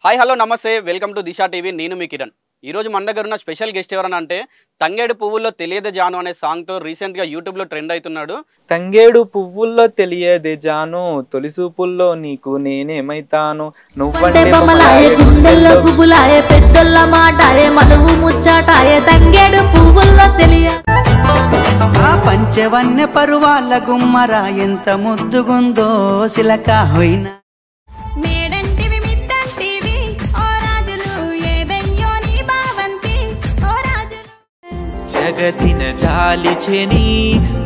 Hi hello నమస్తే welcome to Disha TV. నేను మీ కిరణ్. ఈరోజు మన దగ్గర ఉన్న స్పెషల్ గెస్ట్ ఎవరన్నా అంటే తంగేడు పువ్వుల్లో తెలియదు జాను అనే సాంగ్తో రీసెంట్గా యూట్యూబ్లో ట్రెండ్ అవుతున్నాడు. తంగేడు పువ్వుల్లో తెలియదే జాను, తొలిసూపుల్లో నీకు నేనేమైతాను, నువ్వంటే బొమ్మలాయే గుండెల్లో గుబులాయే పెద్దొల్ల మాటాయే మనువు ముచ్చాటాయే తంగేడు పువ్వుల్లో తెలియదు. ఆ పంచవన్య పరువాల గుమ్మరా ఎంత ముద్దుగుందో సిలక హోయినా మేడంటివి మిద్దంటివి ఓ రాజులు ఏదయ్యో నీ బావంతి ఓ రాజులు జగతిన జాలి చెని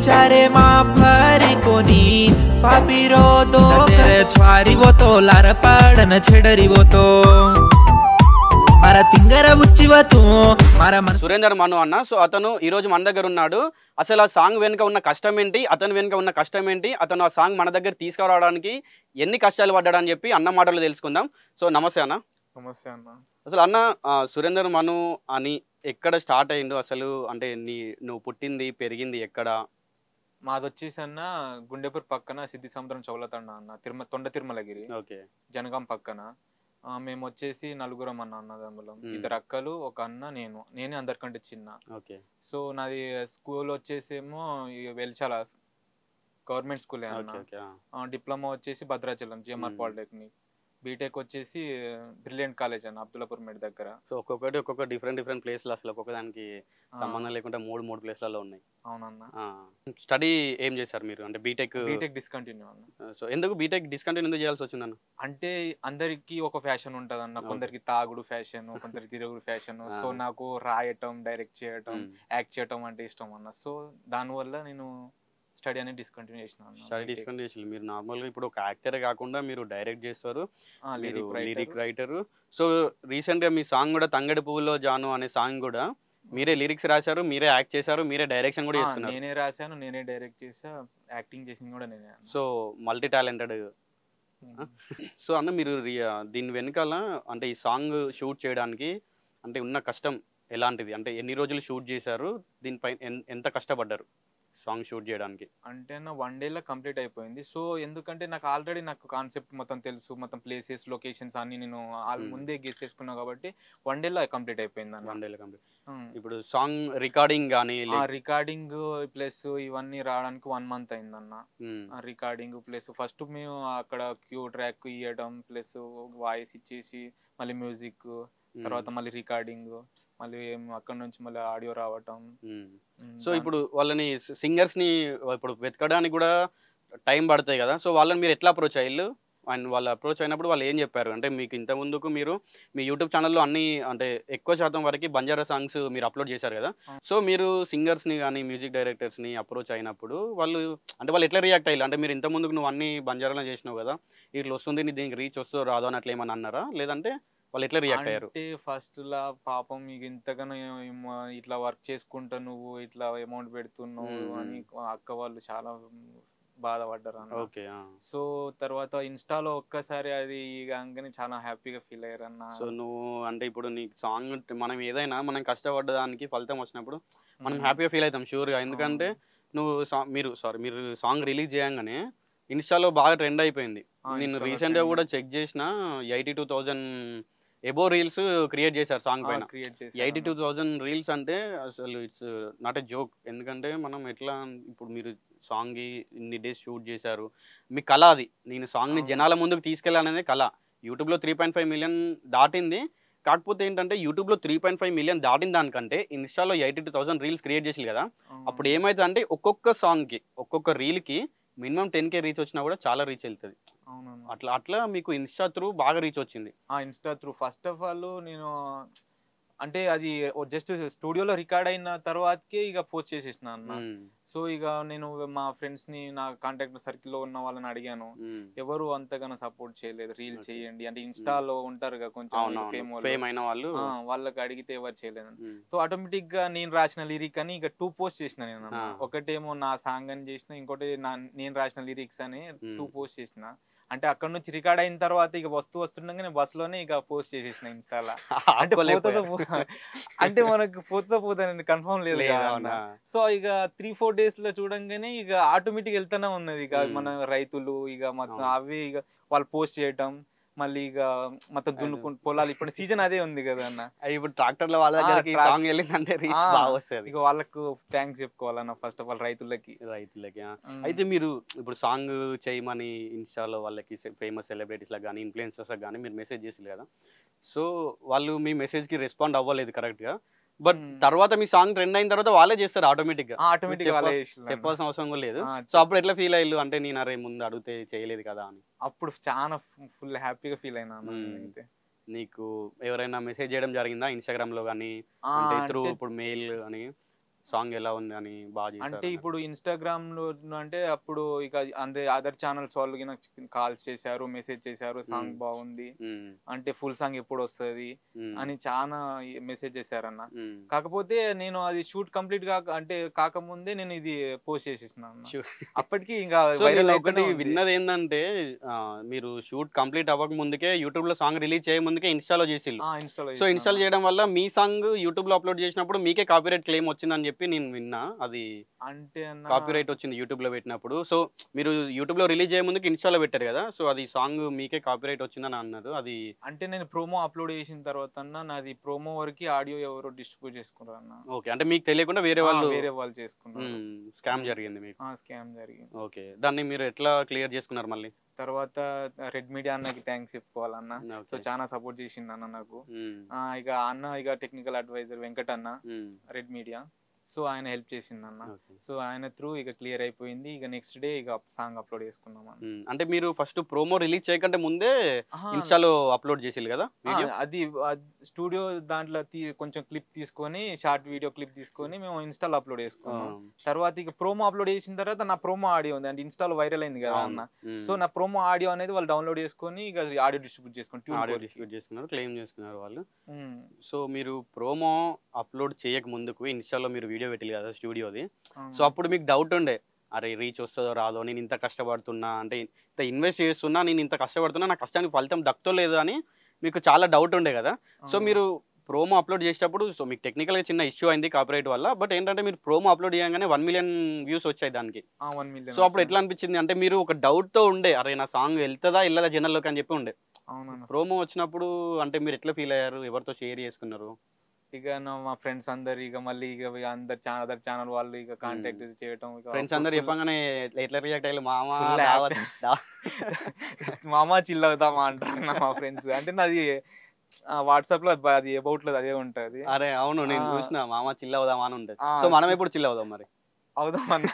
చారే మా భరి కొని పాపిరో దో ఛారివో తో లారపాడన చెడరివో తో సురేందర్ మను అన్న. సో అతను ఈరోజు మన దగ్గర ఉన్నాడు. అసలు ఆ సాంగ్ వెనుక ఉన్న కష్టం ఏంటి, అతను వెనుక ఉన్న కష్టం ఏంటి, అతను ఆ సాంగ్ మన దగ్గర తీసుకురావడానికి ఎన్ని కష్టాలు పడ్డాడని చెప్పి అన్న మాటలు తెలుసుకుందాం. సో నమస్తే అన్న. నమస్తే అన్న. అసలు అన్న సురేందర్ మను అని ఎక్కడ స్టార్ట్ అయ్యిండు అసలు? అంటే నువ్వు పుట్టింది పెరిగింది ఎక్కడ? మాది వచ్చేసి అన్న గుండెపూర్ పక్కన సిద్ధి సముద్రం చౌలతండ అన్న, తొండ తిరుమలగిరి. ఓకే. జనగాం పక్కన. మేము వచ్చేసి నలుగురం అన్నదమ్ములం. ఇద్దరు అక్కలు, ఒక అన్న, నేనే అందరికంటే చిన్న. ఓకే. సో నాది స్కూల్ వచ్చేసేమో వెల్చాల గవర్నమెంట్ స్కూలే అన్న. డిప్లొమా వచ్చేసి భద్రాచలం జిఎంఆర్ పాలిటెక్నిక్. బీటెక్ వచ్చేసి బ్రిలియంట్ కాలేజ్ అన్న, అబ్దుల్లాపూర్ మెడ్ దగ్గర. సో ఒక్కొక్క డిఫరెంట్ ప్లేస్లు అసలు ఒక్కొక్క దానికి సంబంధం లేకుండా మూడు ప్లేస్లలో ఉన్నాయి. అవునన్న. స్టడీ ఏం చేశారు మీరు? అంటే బీటెక్ డిస్కంటిన్యూ అన్న. సో ఎందుకు బీటెక్ డిస్కంటిన్యూ ఎందుకు చేయాల్సి వచ్చిందన్న? అంటే అందరికి ఒక ఫ్యాషన్ ఉంటది అన్న. కొందరికి తాగుడు ఫ్యాషన్, కొందరికి తిరుగుడు ఫ్యాషన్. సో నాకు రాయటం, డైరెక్ట్ చేయటం, యాక్ట్ చేయటం అంటే ఇష్టం అన్న. సో దానివల్ల నేను స్టడీ అనేది డిస్కంటిన్యూ చేసిన. స్టడీ డిస్కంటిన్యూ చేసి మీరు నార్మల్గా ఇప్పుడు ఒక యాక్టరే కాకుండా మీరు డైరెక్ట్ చేస్తారు, లిరిక్ రైటరు. సో రీసెంట్గా మీ సాంగ్ కూడా తంగడి పువ్వులో జాను అనే సాంగ్ కూడా మీరే లిరిక్స్ రాశారు, మీరే యాక్ట్ చేశారు, మీరే డైరెక్షన్ కూడా చేసుకున్నారు. నేనే రాశాను, నేనే డైరెక్ట్ చేసా, యాక్టింగ్ చేసింది కూడా నేనే. So multi talented. సో అన్న మీరు దీని వెనకాల అంటే ఈ సాంగ్ షూట్ చేయడానికి అంటే ఉన్న కష్టం ఎలాంటిది? అంటే ఎన్ని రోజులు షూట్ చేశారు, దీనిపై ఎంత కష్టపడ్డారు సాంగ్ షూట్ చేయడానికి? అంటే నా 1 డేలో కంప్లీట్ అయిపోయింది. సో ఎందుకంటే నాకు ఆల్రెడీ కాన్సెప్ట్ మొత్తం తెలుసు, మొత్తం ప్లేసెస్, లొకేషన్స్ అన్ని నేను ముందే గెస్ చేసుకున్నా కాబట్టి 1 డేలో కంప్లీట్ అయిపోయింది అన్న. 1 డేలో కంప్లీట్. ఇప్పుడు సాంగ్ రికార్డింగ్ కానీ రికార్డింగ్ ప్లస్ ఇవన్నీ రావడానికి 1 మంత్ అయిందన్న. రికార్డింగ్ ప్లస్ ఫస్ట్ మేము అక్కడ క్యూ ట్రాక్ ఇవ్వడం, ప్లస్ వాయిస్ ఇచ్చేసి మళ్ళీ మ్యూజిక్, తర్వాత మళ్ళీ రికార్డింగ్, మళ్ళీ అక్కడ నుంచి మళ్ళీ ఆడియో రావటం. సో ఇప్పుడు వాళ్ళని సింగర్స్ ని ఇప్పుడు వెతకడానికి కూడా టైం పడతాయి కదా. సో వాళ్ళని మీరు ఎట్లా అప్రోచ్ అయ్యారు? అండ్ వాళ్ళు అప్రోచ్ అయినప్పుడు వాళ్ళు ఏం చెప్పారు? అంటే మీకు ఇంత ముందుకు మీరు మీ యూట్యూబ్ ఛానల్లో అన్ని అంటే ఎక్కువ శాతం వరకు బంజారా సాంగ్స్ మీరు అప్లోడ్ చేశారు కదా. సో మీరు సింగర్స్ని కానీ మ్యూజిక్ డైరెక్టర్స్ని అప్రోచ్ అయినప్పుడు వాళ్ళు ఎట్లా రియాక్ట్ అయ్యారు? అంటే మీరు ఇంత ముందుకు నువ్వు అన్ని బంజారాలో చేసినావు కదా, ఇట్లా వస్తుంది దీనికి రీచ్ వస్తుందో రాదో అని అట్లా ఏమన్నా అన్నారా? లేదంటే వాళ్ళు ఎట్లా రియాక్ట్ అయ్యారు? అంటే ఫస్ట్ లా పాపం మీకు ఇంతగానో ఇట్లా వర్క్ చేసుకుంటా నువ్వు ఇట్లా అమౌంట్ పెడుతున్నావు అని అక్క వాళ్ళు చాలా బాధపడ్డారు అన్న. ఓకే. సో తర్వాత ఇన్స్టాలో ఒక్కసారి అది ఇక చాలా హ్యాపీగా ఫీల్ అయ్యారు అన్న. సో నువ్వు అంటే ఇప్పుడు నీ సాంగ్ మనం ఏదైనా మనం కష్టపడ్డ దానికి ఫలితం వచ్చినప్పుడు మనం హ్యాపీగా ఫీల్ అవుతాం షూర్గా. ఎందుకంటే మీరు సాంగ్ రిలీజ్ చేయగానే ఇన్స్టాలో బాగా ట్రెండ్ అయిపోయింది. నేను రీసెంట్గా కూడా చెక్ చేసిన 82,000 ఎబో రీల్స్ క్రియేట్ చేశారు సాంగ్ పైన. 82,000 రీల్స్ అంటే అసలు ఇట్స్ నాట్ ఎ జోక్. ఎందుకంటే మనం ఎట్లా ఇప్పుడు మీరు సాంగ్ ఇన్ని డేస్ షూట్ చేశారు, మీ కళ అది. నేను సాంగ్ని జనాల ముందుకు తీసుకెళ్ళాలనేది కళ. యూట్యూబ్లో 3.5 మిలియన్ దాటింది. కాకపోతే ఏంటంటే యూట్యూబ్లో 3.5 మిలియన్ దాటిన దానికంటే ఇన్స్టాలో 82,000 రీల్స్ క్రియేట్ చేసి కదా. అప్పుడు ఏమైతే అంటే ఒక్కొక్క సాంగ్కి ఒక్కొక్క రీల్కి మినిమం 10K రీచ్ వచ్చినా కూడా చాలా రీచ్ వెళ్తుంది. అట్లా మీకు ఇన్స్టా త్రూ బాగా రీచ్ వచ్చింది. Insta through first of all నేను అంటే అది జస్ట్ స్టూడియోలో రికార్డ్ అయిన తర్వాతకే ఇక పోస్ట్ చేసేసిన అన్న. సో ఇక నేను మా ఫ్రెండ్స్ ని, నా కాంటాక్ట్ సర్కిల్లో ఉన్న వాళ్ళని అడిగాను, ఎవరు అంతగానో సపోర్ట్ చేయలేదు. రీల్ చేయండి అంటే ఇన్స్టాలో ఉంటారు కదా కొంచెం ఫేమ్ అయిన వాళ్ళు, వాళ్ళకి అడిగితే ఎవరు చేయలేదు. సో ఆటోమేటిక్ గా నేను రాసిన లిరిక్ అని ఇక 2 పోస్ట్ చేసిన నేను. ఒకటేమో నా సాంగ్ అని చేసిన, ఇంకోటి నేను రాసిన లిరిక్స్ అని 2 పోస్ట్ చేసిన. అంటే అక్కడ నుంచి రికార్డ్ అయిన తర్వాత ఇక వస్తుండగానే బస్ లోనే ఇక పోస్ట్ చేసేసిన ఇన్స్టాలా. అంటే అంటే మనకు పోతుందని కన్ఫర్మ్ లేదు. సో ఇక 3-4 డేస్ లో చూడంగానే ఇక ఆటోమేటిక్ వెళ్తానే ఉన్నది. ఇక మన రైతులు ఇక మొత్తం అవి ఇక వాళ్ళు పోస్ట్ చేయటం, మళ్ళీ ఇక మొత్తం దున్నుకుంటూ పొలాలు ఇప్పుడు సీజన్ అదే ఉంది కదా అన్న. ఇప్పుడు ట్రాక్టర్ల వాళ్ళ దగ్గరికి సాంగ్ వెళ్ళిందంటే రీచ్ బాగా వస్తుంది. ఇక వాళ్ళకు థ్యాంక్స్ చెప్పుకోవాలన్న ఫస్ట్ ఆఫ్ ఆల్ రైతులకి. అయితే మీరు ఇప్పుడు సాంగ్ చేయమని ఇన్స్టాలో వాళ్ళకి ఫేమస్ సెలబ్రిటీస్ లకు కానీ ఇన్ఫ్లుయెన్సర్స్ కానీ మీరు మెసేజ్ చేసి కదా, సో వాళ్ళు మీ మెసేజ్ కి రెస్పాండ్ అవ్వలేదు కరెక్ట్ గా, బట్ తర్వాత మీ సాంగ్ ట్రెండ్ అయిన తర్వాత వాళ్ళే చేస్తారు ఆటోమేటిక్ గా, చెప్పాల్సిన అవసరం కూడా లేదు. సో అప్పుడు ఎట్లా ఫీల్ అయ్యారు అంటే నేను అరే ముందు అడిగితే చేయలేదు కదా అని? అప్పుడు చాలా ఫుల్ హ్యాపీగా ఫీల్ అయినా. నీకు ఎవరైనా మెసేజ్ చేయడం జరిగిందా ఇన్స్టాగ్రామ్ లో కానీ, అంటే త్రూ ఇప్పుడు మెయిల్ అని సాంగ్ ఎలా ఉంది అని బాగా అంటే ఇప్పుడు ఇన్స్టాగ్రామ్ లో అంటే అప్పుడు ఇక అంతే అదర్ ఛానల్స్ వాళ్ళు కాల్స్ చేశారు, మెసేజ్ చేశారు, సాంగ్ బాగుంది అంటే ఫుల్ సాంగ్ ఎప్పుడు వస్తుంది అని చాలా మెసేజ్ చేశారన్న. కాకపోతే నేను అది షూట్ కంప్లీట్ గా అంటే కాకముందే నేను ఇది పోస్ట్ చేసేసినాను. అప్పటికి ఇంకా ఒకటి విన్నది ఏంటంటే మీరు షూట్ కంప్లీట్ అవ్వక ముందుకే యూట్యూబ్ లో సాంగ్ రిలీజ్ చేయ ముందుకే ఇన్స్టాలో చేసిల్లు. సో ఇన్స్టాల్ చేయడం వల్ల మీ సాంగ్ యూట్యూబ్ లో అప్లోడ్ చేసినప్పుడు మీకే కాపీరైట్ క్లెయిమ్ వచ్చిందని చెప్పి నేను విన్నా. అది అంటే కాపీరైట్ వచ్చింది యూట్యూబ్ లో పెట్టినప్పుడు. సో మీరు యూట్యూబ్ లో రిలీజ్ చేయే ముందుకు ఇన్స్టాలో పెట్టారు కదా, సో అది సాంగ్ మీకే కాపీరైట్ వచ్చిందని అన్నారు. అది అంటే నేను ప్రోమో అప్లోడ్ చేసిన తర్వాత నాది ప్రోమో వరకు ఆడియో ఎవరో డిస్ట్రిబ్యూట్ చేసుకున్నారు అన్న. ఓకే, అంటే మీకు తెలియకుండా వేరే వాళ్ళు చేసుకున్నారు. స్కామ్ జరిగింది మీకు? స్కామ్ జరిగింది. ఓకే, దాన్ని మీరు ఎట్లా క్లియర్ చేసుకున్నారు మళ్ళీ? తర్వాత రెడ్ మీడియా అన్నకి థ్యాంక్స్ చెప్పుకోవాలన్న. సో చాలా సపోర్ట్ చేసింది అన్న నాకు. ఇక అన్న ఇక టెక్నికల్ అడ్వైజర్ వెంకట్ అన్న రెడ్ మీడియా, సో ఆయన హెల్ప్ చేసింది అన్న. సో ఆయన త్రూ ఇక క్లియర్ అయిపోయింది. ఇక నెక్స్ట్ డే ఇక సాంగ్ అప్లోడ్ చేసుకున్నాం. అంటే మీరు ఫస్ట్ ప్రోమో రిలీజ్ చేయకంటే ముందే ఇన్స్టాలో అప్లోడ్ చేసిల్లు కదా వీడియో? అది స్టూడియో దాంట్లో కొంచెం క్లిప్ తీసుకొని షార్ట్ వీడియో క్లిప్ తీసుకొని మేము ఇన్స్టాలో అప్లోడ్ చేసుకున్నాం. తర్వాత ఇక ప్రోమో అప్లోడ్ చేసిన తర్వాత నా ప్రోమో ఆడియో ఉంది అంటే ఇన్స్టాలో వైరల్ అయింది కదా అన్న. సో నా ప్రోమో ఆడియో అనేది వాళ్ళు డౌన్లోడ్ చేసుకొని ఇక ఆడియో డిస్ట్రిబ్యూట్ చేసుకున్నారు, క్లెయిమ్ చేసుకున్నారు వాళ్ళు. సో మీరు ప్రోమో అప్లోడ్ చేయక ముందుకు ఇన్స్టాలో మీరు వీడియో పెట్టిల్లు కదా స్టూడియోది, సో అప్పుడు మీకు డౌట్ ఉండే అరే రీచ్ వస్తుందో రాదో, నేను ఇంత కష్టపడుతున్నా అంటే ఇంత ఇన్వెస్ట్ చేస్తున్నా, నేను ఇంత కష్టపడుతున్నా, నా కష్టానికి ఫలితం దక్కుతో లేదు అని మీకు చాలా డౌట్ ఉండే కదా. సో మీరు ప్రోమో అప్లోడ్ చేసేటప్పుడు సో మీకు టెక్నికల్గా చిన్న ఇష్యూ అయింది కాపీరైట్ వల్ల, బట్ ఏంటంటే మీరు ప్రోమో అప్లోడ్ చేయగానే 1 మిలియన్ వ్యూస్ వచ్చాయి దానికి. సో అప్పుడు ఎట్లా అనిపించింది అంటే మీరు ఒక డౌట్తో ఉండే అరే నా సాంగ్ వెళ్తుందా వెళ్ళదా జనాల్లోకి అని చెప్పి ఉండే. ప్రోమో వచ్చినప్పుడు అంటే మీరు ఎట్లా ఫీల్ అయ్యారు, ఎవరితో షేర్ చేసుకున్నారు? ఇక మా ఫ్రెండ్స్ అందరు ఇక మళ్ళీ ఇక అందరు అదర్ ఛానల్ వాళ్ళు ఇక కాంటాక్ట్ చేయటం, ఫ్రెండ్స్ అందరు చెప్పగానే ఎట్లా రియాక్ట్ అయ్యారు? మామా చిల్ అవుతామా అంటారు మా ఫ్రెండ్స్. అంటే నాది వాట్సాప్ లో అది అబౌట్ లో అదే ఉంటది. అరే అవును, నేను చూసిన మామా చిల్ అవుదామా అని ఉంటది. సో మనం ఎప్పుడు చిల్ అవుదాం మరి? అవుదామన్నా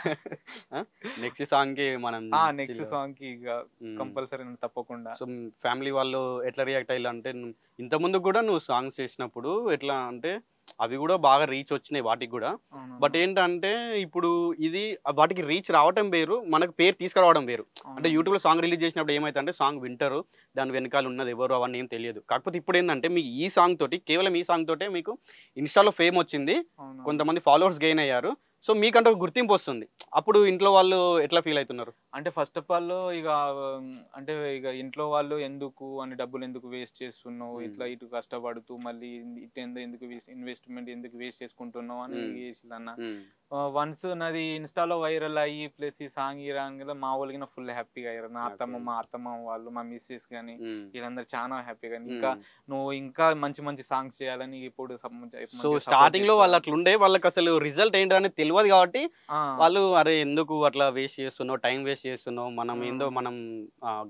నెక్స్ట్ సాంగ్ కి మనం నెక్స్ట్ సాంగ్ కి ఇక కంపల్సరీ తప్పకుండా. సో ఫ్యామిలీ వాళ్ళు ఎట్లా రియాక్ట్ అయ్యారు అంటే ఇంత ముందు కూడా నువ్వు సాంగ్స్ చేసినప్పుడు ఎట్లా అంటే అవి కూడా బాగా రీచ్ వచ్చినాయి వాటికి కూడా, బట్ ఏంటంటే ఇప్పుడు ఇది వాటికి రీచ్ రావటం వేరు, మనకు పేరు తీసుకురావడం వేరు. అంటే యూట్యూబ్లో సాంగ్ రిలీజ్ చేసినప్పుడు ఏమైతే అంటే సాంగ్ వింటారు, దాని వెనకాల ఉన్నది ఎవరు అవన్నీ ఏం తెలియదు. కాకపోతే ఇప్పుడు ఏంటంటే మీకు ఈ సాంగ్ తోటి కేవలం ఈ సాంగ్ తోటే మీకు ఇన్స్టాలో ఫేమ్ వచ్చింది, కొంతమంది ఫాలోవర్స్ గెయిన్ అయ్యారు, సో మీకంటే ఒక గుర్తింపు వస్తుంది. అప్పుడు ఇంట్లో వాళ్ళు ఎట్లా ఫీల్ అవుతున్నారు అంటే ఫస్ట్ ఆఫ్ ఆల్ ఇక అంటే ఇక ఇంట్లో వాళ్ళు ఎందుకు అని డబ్బులు ఎందుకు వేస్ట్ చేస్తున్నావు, ఇట్లా ఇటు కష్టపడుతూ మళ్ళీ ఇటు ఎందుకు ఇన్వెస్ట్మెంట్ ఎందుకు వేస్ట్ చేసుకుంటున్నావు అని చేసిందన్న. వన్స్ నాది ఇన్స్టాలో వైరల్ అయ్యి ప్లస్ ఈ సాంగ్ ఈ రాంగ్ మా వాళ్ళకి ఫుల్ హ్యాపీగా అయ్యారు. మా అత్తమ్మ వాళ్ళు మా మిస్సెస్ కానీ వీళ్ళందరూ చాలా హ్యాపీగా, ఇంకా నువ్వు ఇంకా మంచి మంచి సాంగ్స్ చేయాలని ఇప్పుడు. సో స్టార్టింగ్ లో వాళ్ళు అట్లా ఉండే వాళ్ళకి అసలు రిజల్ట్ ఏంటని తెలియదు కాబట్టి వాళ్ళు అరే ఎందుకు అట్లా వేస్ట్ చేస్తున్నావు, టైం వేస్ట్ చేస్తున్నావు, మనం ఏందో మనం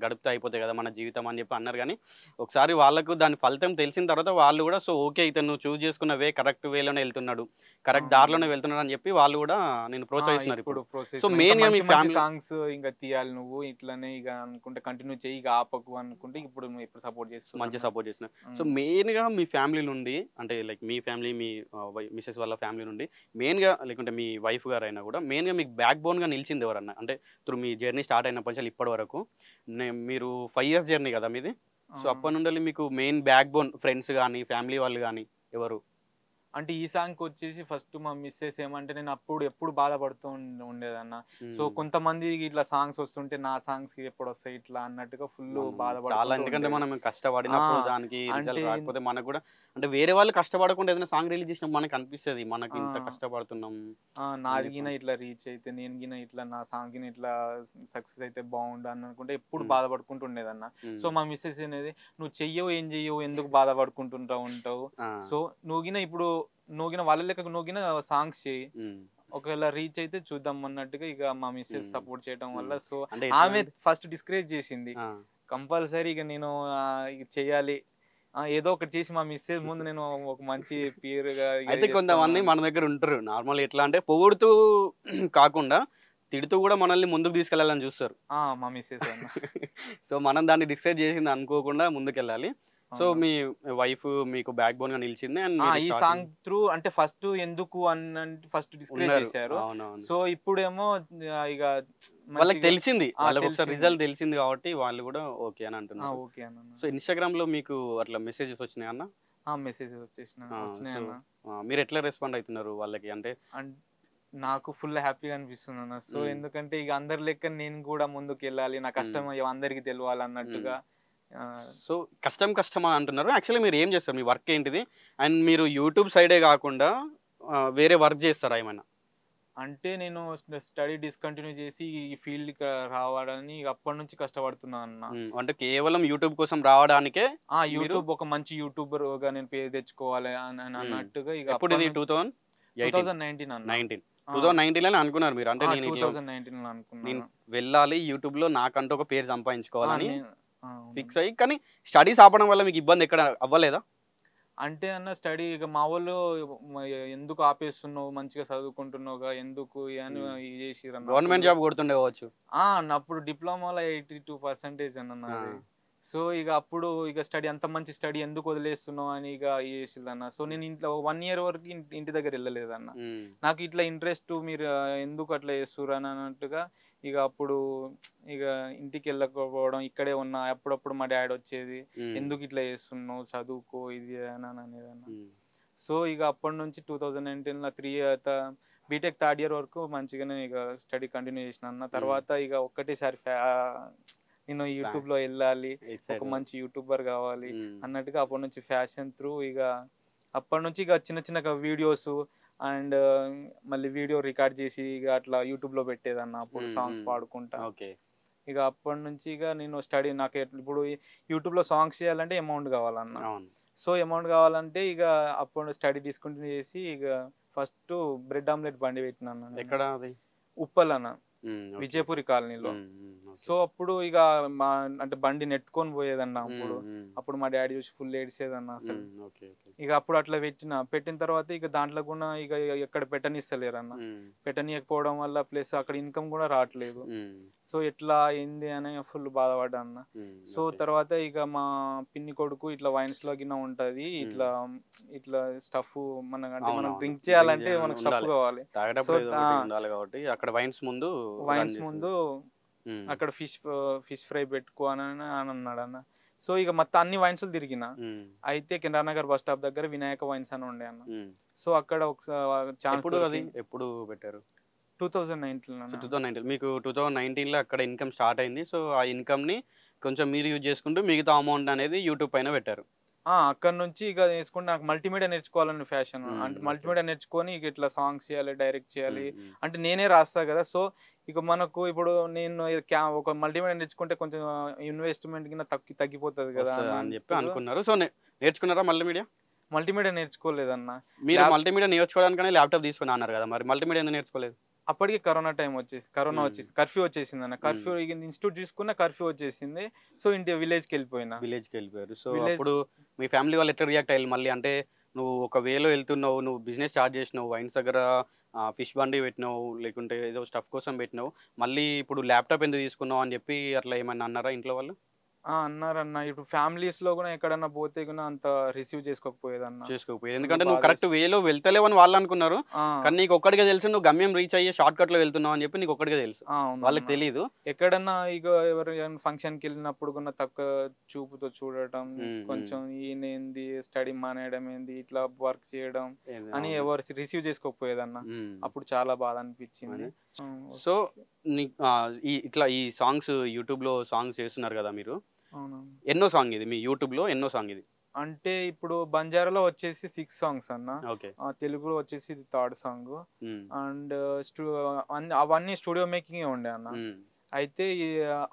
గడిపితే అయిపోతాయి కదా మన జీవితం అని చెప్పి అన్నారు. కానీ ఒకసారి వాళ్ళకు దాని ఫలితం తెలిసిన తర్వాత వాళ్ళు కూడా సో ఓకే ఇతను నువ్వు చూస్ చేసుకున్న వే కరెక్ట్ వేలోనే వెళ్తున్నాడు, కరెక్ట్ దారిలోనే వెళ్తున్నాడు అని చెప్పి వాళ్ళు కూడా నేను ప్రోత్సహిస్తున్నారు ఇప్పుడు. సో మెయిన్ గా మీ ఫ్యామిలీ సాంగ్స్ ఇంకా తీయాలి నువ్వు ఇట్లానే ఇక అనుకుంటే కంటిన్యూ చేయి, ఇక ఆపకు అనుకుంటే ఇప్పుడు నువ్వు ఇప్పుడు సపోర్ట్ చేస్తున్నావు, మంచిగా సపోర్ట్ చేస్తున్నారు. సో మెయిన్ గా మీ ఫ్యామిలీ నుండి అంటే లైక్ మీ ఫ్యామిలీ మీ మిసెస్ వాళ్ళ ఫ్యామిలీ నుండి మెయిన్ గా లేకుంటే మీ వైఫ్ గారు అయినా కూడా మెయిన్ గా మీకు బ్యాక్ బోన్ గా నిలిచింది ఎవరన్నా అంటే త్రూ మీ జర్నీ స్టార్ట్ అయినప్పటి నుంచి ఇప్పటి వరకు మీరు 5 years జర్నీ కదా మీది, సో అప్పటి నుండి మీకు మెయిన్ బ్యాక్ బోన్ ఫ్రెండ్స్ కానీ ఫ్యామిలీ వాళ్ళు కానీ ఎవరు? అంటే ఈ సాంగ్ వచ్చేసి ఫస్ట్ మా మిస్సెస్ ఏమంటే నేను అప్పుడు ఎప్పుడు బాధపడుతూ ఉండేదన్న. సో కొంతమంది ఇట్లా సాంగ్స్ వస్తుంటే నా సాంగ్స్ ఎప్పుడు వస్తాయి ఇట్లా అన్నట్టుగా ఫుల్ చాలా, బాధపడుతూ ఎందుకంటే మనం కష్టపడినప్పుడు దానికి రిజల్ట్ అంటే రాకపోతే మనకు కూడా అంటే వేరే వాళ్ళు కష్టపడకుండా ఏదైనా సాంగ్ రిలీజ్ చేసినప్పుడు మనకు అనిపిస్తుంది మనకి ఇంత కష్టపడుతున్నాం, నాది గిన ఇట్లా రీచ్ అయితే నేను గిన ఇట్లా నా సాంగ్ గిన ఇట్లా సక్సెస్ అయితే బాగుండు అని అనుకుంటే ఎప్పుడు బాధపడుకుంటూ ఉండేదన్న. సో మా మిస్సెస్ అనేది నువ్వు చెయ్యవు ఏం చెయ్యవు ఎందుకు బాధపడుకుంటుంటా ఉంటావు, సో నువ్వు గిన వాళ్ళ లెక్క నువ్వు గిన సాంగ్స్ చెయ్యి, ఒకవేళ రీచ్ అయితే చూద్దాం అన్నట్టుగా ఇక మా మిస్సెస్ సపోర్ట్ చేయడం వల్ల సో ఆమె ఫస్ట్ డిస్కరేజ్ చేసింది. కంపల్సరీ ఇక నేను ఇక చెయ్యాలి ఏదో ఒకటి చేసి మా మిస్సెస్ ముందు నేను ఒక మంచి పేరుగా. అయితే కొంతమంది మన దగ్గర ఉంటారు నార్మల్ ఎట్లా అంటే పొగుడుతూ కాకుండా తిడుతూ కూడా మనల్ని ముందుకు తీసుకెళ్లాలని చూస్తారు. మా మిస్సెస్ అన్న. సో మనం దాన్ని డిస్కరేజ్ చేసింది అనుకోకుండా ముందుకెళ్ళాలి. సో మీ వైఫ్ మీకు బ్యాక్ బోన్ గా నిలిచింది. అండ్ ఈ సాంగ్ త్రూ అంటే ఫస్ట్ ఎందుకు అని ఫస్ట్ డిస్కరేజ్ చేశారు. సో ఇప్పుడేమో ఇక వాళ్ళకి తెలిసింది, వాళ్ళకి ఒకసారి రిజల్ట్ తెలిసింది కాబట్టి వాళ్ళు కూడా ఓకే అని అంటున్నారు. ఓకే అన్న. సో ఇన్స్టాగ్రామ్ లో మీకు అట్లా మెసేజెస్ వచ్చినాయి అన్న? మెసేజెస్ వచ్చినాయి అన్న. మీరు ఎట్లా రెస్పాండ్ అవుతున్నారు వాళ్ళకి? అంటే నాకు ఫుల్ హ్యాపీగా అనిపిస్తుంది అన్న. సో ఎందుకంటే ఇక అందరి లెక్క నేను కూడా ముందుకు వెళ్ళాలి, నా కష్టం అందరికి తెలియాలి అన్నట్టుగా. సో కష్టం అని అంటున్నారు. యాక్చువల్లీ మీరు ఏం చేస్తారు, మీ వర్క్ ఏంటిది? అండ్ మీరు యూట్యూబ్ సైడే కాకుండా వేరే వర్క్ చేస్తారా ఏమైనా? అంటే నేను స్టడీ డిస్కంటిన్యూ చేసి ఈ ఫీల్డ్ రావడానికి అప్పటి నుంచి కష్టపడుతున్నాను అన్న. అంటే కేవలం యూట్యూబ్ కోసం రావడానికే యూట్యూబ్ ఒక మంచి యూట్యూబర్ గా నేను పేరు తెచ్చుకోవాలి అని అన్నట్టుగా. ఇక ఎప్పుడు ఇది 2019 2019 అనుకున్నారు మీరు? అంటే నేను 2019 అనుకున్నాను వెళ్ళాలి యూట్యూబ్ లో నాకంటూ ఒక పేరు సంపాదించుకోవాలని ఫిక్స్ అయ్యి. కానీ స్టడీస్ ఆపడం వల్ల మీకు ఇబ్బంది ఎక్కడ అవ్వలేదా? అంటే అన్న స్టడీ ఇక మా వాళ్ళు ఎందుకు ఆపేస్తున్నావు, మంచిగా చదువుకుంటున్నావుగా ఎందుకు అని చేసిరు. గవర్నమెంట్ జాబ్ కొడుతుండే కావచ్చు. అప్పుడు డిప్లొమాలో 82% అన్న. సో ఇక అప్పుడు ఇక స్టడీ అంత మంచి స్టడీ ఎందుకు వదిలేస్తున్నావు అని ఇక చేసిరన్న. సో నేను ఇంట్లో 1 year వరకు ఇంటి దగ్గర వెళ్ళలేదన్న. నాకు ఇట్లా ఇంట్రెస్ట్ మీరు ఎందుకు అట్లా చేస్తుర్రు అని అన్నట్టుగా ఇక అప్పుడు ఇక ఇంటికి వెళ్ళకపోవడం, ఇక్కడే ఉన్నా. అప్పుడప్పుడు మా డాడీ వచ్చేది, ఎందుకు ఇట్లా చేస్తున్నావు చదువుకో ఇది అని అనేదన్న. సో ఇక అప్పటి నుంచి 2019లో 3 బీటెక్ 3rd year వరకు మంచిగానే ఇక స్టడీ కంటిన్యూ చేసిన అన్న. తర్వాత ఇక ఒక్కటేసారి నేను యూట్యూబ్ లో వెళ్ళాలి, ఒక మంచి యూట్యూబర్ కావాలి అన్నట్టుగా అప్పటి నుంచి ఫ్యాషన్ త్రూ ఇక అప్పటి నుంచి ఇక చిన్న వీడియోస్ అండ్ మళ్ళీ వీడియో రికార్డ్ చేసి ఇక అట్లా యూట్యూబ్ లో పెట్టేదన్న. అప్పుడు సాంగ్స్ పాడుకుంటా. ఇక అప్పటి నుంచి ఇక నేను స్టడీ నాకు ఇప్పుడు యూట్యూబ్ లో సాంగ్స్ చేయాలంటే అమౌంట్ కావాలన్న. సో అమౌంట్ కావాలంటే ఇక అప్పుడు స్టడీ డిస్కంటిన్యూ చేసి ఇక ఫస్ట్ బ్రెడ్ ఆమ్లెట్ బండి పెట్టినాను. ఎక్కడ? ఉప్పల్ అన్న, విజయపురి కాలనీలో. సో అప్పుడు ఇక మా అంటే బండి నెట్టుకొని పోయేదన్న. అప్పుడు మా డాడీ చూసి ఫుల్ ఏడ్చేదన్న అసలు. ఇక అప్పుడు అట్లా పెట్టిన తర్వాత ఇక దాంట్లో కూడా ఇక ఎక్కడ పెట్టనిస్తలేరన్న. పెట్టనీయకపోవడం వల్ల ప్లస్ అక్కడ ఇన్కమ్ కూడా రావట్లేదు. సో ఎట్లా అయింది అని ఫుల్ బాధపడ్డా అన్న. సో తర్వాత ఇక మా పిన్ని కొడుకు ఇట్లా వైన్స్ లో గిన్న ఉంటది, ఇట్లా స్టఫ్ మనం డ్రింక్ చేయాలంటే మనకు స్టఫ్ కావాలి. సో అక్కడ వైన్స్ ముందు అక్కడ ఫిష్ ఫ్రై పెట్టుకో అని అన్నాడు అన్న. సో ఇక మొత్తం అన్ని వైన్స్ తిరిగిన. అయితే కెనరా నగర్ బస్ స్టాప్ దగ్గర వినాయక వైన్స్ అని ఉండే అన్న. సో అక్కడ ఒకసారి ఛాన్స్. ఎప్పుడు పెట్టారు? 2019. మీకు 2019లో అక్కడ ఇన్కమ్ స్టార్ట్ అయింది. సో ఆ ఇన్కమ్ ని కొంచెం మీరు యూజ్ చేసుకుంటూ మిగతా అమౌంట్ అనేది యూట్యూబ్ పైన పెట్టారు. అక్కడ నుంచి ఇక నేర్చుకుంటే నాకు మల్టీమీడియా నేర్చుకోవాలని ఫ్యాషన్. అంటే మల్టీమీడియా నేర్చుకొని ఇక ఇట్లా సాంగ్స్ చేయాలి, డైరెక్ట్ చేయాలి అంటే నేనే రాస్తా కదా. సో ఇక మనకు ఇప్పుడు నేను ఒక మల్టీమీడియా నేర్చుకుంటే కొంచెం ఇన్వెస్ట్మెంట్ కింద తగ్గిపోతుంది కదా అని చెప్పి అనుకున్నారు. సో నేర్చుకున్నారా మల్టీమీడియా? నేర్చుకోలేదన్న. మీరు మల్టీమీడియా నేర్చుకోవడానికనే ల్యాప్టాప్ తీసుకుని అన్నారు కదా, మరి మల్టీమీడియా ఎందుకు నేర్చుకోలేదు? అప్పటికి కరోనా వచ్చేసి కర్ఫ్యూ వచ్చేసింది అన్న. కర్ఫ్యూ ఇన్స్టిట్యూట్ చూసుకున్న కర్ఫ్యూ వచ్చేసింది. సో విలేజ్కి వెళ్ళిపోయారు. సో అప్పుడు మీ ఫ్యామిలీ వాళ్ళు ఎట్లా రియాక్ట్ అయ్యారు మళ్ళీ? అంటే నువ్వు ఒక వేలో వెళ్తున్నావు, నువ్వు బిజినెస్ స్టార్ట్ చేసినావు, వైన్స్ దగ్గర ఫిష్ బండి పెట్టినావు, లేకుంటే ఏదో స్టఫ్ కోసం పెట్టినావు, మళ్ళీ ఇప్పుడు ల్యాప్టాప్ ఎందుకు తీసుకున్నావు అని చెప్పి అట్లా ఏమన్నా అన్నారా ఇంట్లో వాళ్ళు? అన్నారన్న ఇప్పుడు ఫ్యామిలీస్ లో కూడా ఎక్కడన్నా పోతే కూడా అంత రిసీవ్ చేసుకోకపోయేదన్న. చేసుకోకపోయేది ఎందుకంటే నువ్వు కరెక్ట్ వేలో వెళ్తలేవు అని వాళ్ళు అనుకున్నారు. కానీ నీకు ఒక్కడిగా తెలుసు నువ్వు గమ్యం రీచ్ అయ్యే షార్ట్ కట్ లో వెళ్తున్నావు అని చెప్పి నీకు ఒక్కడిగా తెలుసు, వాళ్ళకి తెలియదు. ఎక్కడన్నా ఇక ఎవరు ఫంక్షన్ కి వెళ్ళినప్పుడు కూడా తక్కువ చూపుతో చూడటం, కొంచెం ఈయనేంది స్టడీ మానేయడం ఏంది ఇట్లా వర్క్ చేయడం అని ఎవరు రిసీవ్ చేసుకోకపోయేదన్న. అప్పుడు చాలా బాధ అనిపించింది. సో ఇట్లా ఈ సాంగ్స్ యూట్యూబ్ లో సాంగ్స్ చేస్తున్నారు కదా మీరు, ఎన్నో సాంగ్ ఇది మీ యూట్యూబ్ లో ఎన్నో సాంగ్ ఇది? అంటే ఇప్పుడు బంజారాలో వచ్చేసి 6 సాంగ్స్ అన్న, ఓకే. తెలుగులో వచ్చేసి ఇది 3rd సాంగ్. అండ్ అవన్నీ స్టూడియో మేకింగ్ ఉండే అన్న. అయితే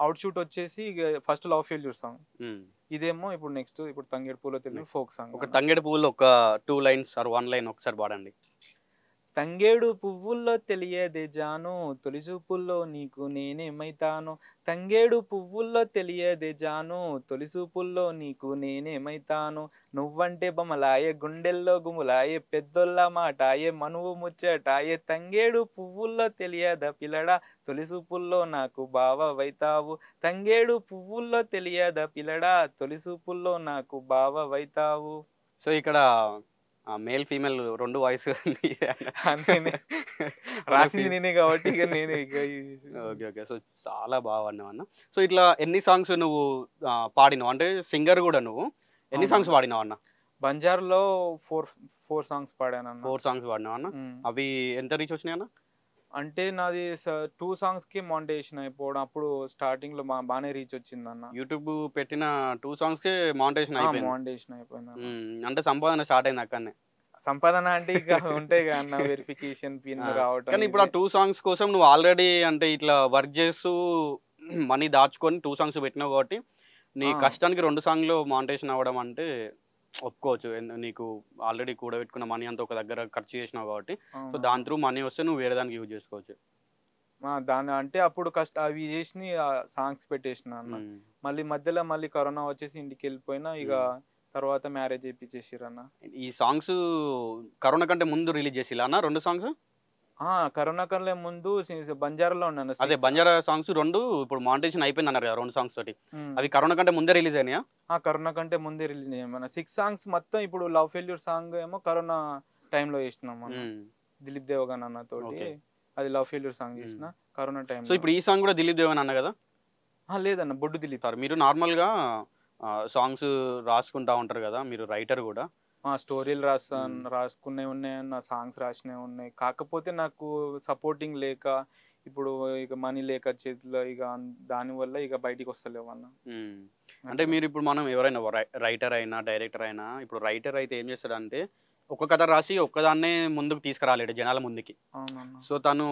అవుట్ షూట్ వచ్చేసి ఫస్ట్ లవ్ ఫెయిల్యూర్ సాంగ్, ఇదేమో ఇప్పుడు నెక్స్ట్ ఇప్పుడు తంగేడు పూలో తెలుగు ఫోక్ సాంగ్. ఒక తంగేడు పువ్వులో ఒక 2 lines ఆర్ 1 line ఒకసారి పాడండి. తంగేడు పువ్వుల్లో తెలియదే జాను, తొలి చూపుల్లో నీకు నేనేమైతాను. తంగేడు పువ్వుల్లో తెలియదే జాను, తొలి చూపుల్లో నీకు నేనేమైతాను. నువ్వంటే బొమ్మలాయే గుండెల్లో గుములాయే, పెద్దోళ్ళ మాటాయే మనువు ముచ్చటాయే. తంగేడు పువ్వుల్లో తెలియదా పిల్లడా, తొలి చూపుల్లో నాకు బావవైతావు. తంగేడు పువ్వుల్లో తెలియదా పిల్లడా, తొలి చూపుల్లో నాకు బావవైతావు. సో ఇక్కడ మేల్ ఫీమేల్ 2 వాయిస్ రాసింది నేనే కాబట్టి ఇక నేనే. Okay okay. సో చాలా బాగా అన్న. సో ఇట్లా ఎన్ని సాంగ్స్ నువ్వు పాడినావు, అంటే సింగర్ కూడా నువ్వు ఎన్ని సాంగ్స్ పాడినావు అన్న? బంజార్లో 4 సాంగ్స్ పాడాను అన్న. 4 సాంగ్స్ పాడినావు అన్న. అవి ఎంత రీచ్ వచ్చినాయి అన్న? అంటే నాది 2 సాంగ్స్ కి మానిటైజేషన్ అయిపోవడం, అప్పుడు స్టార్టింగ్ లో బాగానే రీచ్ వచ్చింది అన్న. యూట్యూబ్ పెట్టిన 2 సాంగ్స్ కి మానిటైజేషన్ అయిపోయింది. అంటే సంపాదన స్టార్ట్ అయింది అక్కడనే. సంపాదన అంటే ఇక ఉంటాయి కదా అన్న, వెరిఫికేషన్ పిన్ రావటం. కానీ ఇప్పుడు ఆ 2 సాంగ్స్ కోసం నువ్వు ఆల్రెడీ అంటే ఇట్లా వర్క్ చేస్తూ మనీ దాచుకొని 2 సాంగ్స్ పెట్టినావు కాబట్టి నీ కష్టానికి 2 సాంగ్లు మానిటైజేషన్ అవ్వడం అంటే ఒప్పుకోవచ్చు. నీకు ఆల్రెడీ కూడబెట్టుకున్న మనీ అంతా ఒక దగ్గర ఖర్చు చేసినావు కాబట్టి, సో దాని త్రూ మనీ వస్తే నువ్వు వేరే దానికి యూజ్ చేసుకోవచ్చు. దాని అంటే అప్పుడు అవి చేసి సాంగ్స్ పెట్టేసిన అన్న. మళ్ళీ మధ్యలో మళ్ళీ కరోనా వచ్చేసి ఇంటికి వెళ్ళిపోయినా, ఇక తర్వాత మ్యారేజ్ చేయించేసిరు అన్న. ఈ సాంగ్స్ కరోనా కంటే ముందు రిలీజ్ చేసిలా అన్న 2 సాంగ్స్? కరోనా కన్నా ముందు బంజారాలో ఉన్నాను. అదే బంజారా సాంగ్స్ 2 ఇప్పుడు మానిటైజేషన్ అయిపోయింది అన్నారు కదా 2 సాంగ్స్ తోటి. అవి కరోనా కంటే ముందే రిలీజ్ అయినాయా? కరోనా కంటే ముందే రిలీజ్ అయ్యాయి. 6 సాంగ్స్ మొత్తం ఇప్పుడు లవ్ ఫెయిల్యూర్ సాంగ్ ఏమో కరోనా టైంలో చేసినాం మనం, దిలీప్ దేవగన్ అన్న తోటి. అది లవ్ ఫెయిల్యూర్ సాంగ్ చేసిన కరోనా టైం. సో ఇప్పుడు ఈ సాంగ్ కూడా దిలీప్ దేవగన్ అన్న కదా? లేదన్న, బొడ్డు దిలీప్. మీరు నార్మల్ గా సాంగ్స్ రాసుకుంటా ఉంటారు కదా, మీరు రైటర్ కూడా? స్టోరీలు రాసుకునే ఉన్నాయన్న, సాంగ్స్ రాసినవి ఉన్నాయి. కాకపోతే నాకు సపోర్టింగ్ లేక, ఇప్పుడు ఇక మనీ లేక చేతిలో, ఇక దానివల్ల ఇక బయటికి వస్తలేవు అన్న. అంటే మీరు ఇప్పుడు మనం ఎవరైనా రైటర్ అయినా డైరెక్టర్ అయినా, ఇప్పుడు రైటర్ అయితే ఏం చేస్తాడంటే ఒక కథ రాసి ఒక్కదాన్నే ముందుకు తీసుకురాలేడు జనాల ముందుకి. సో తను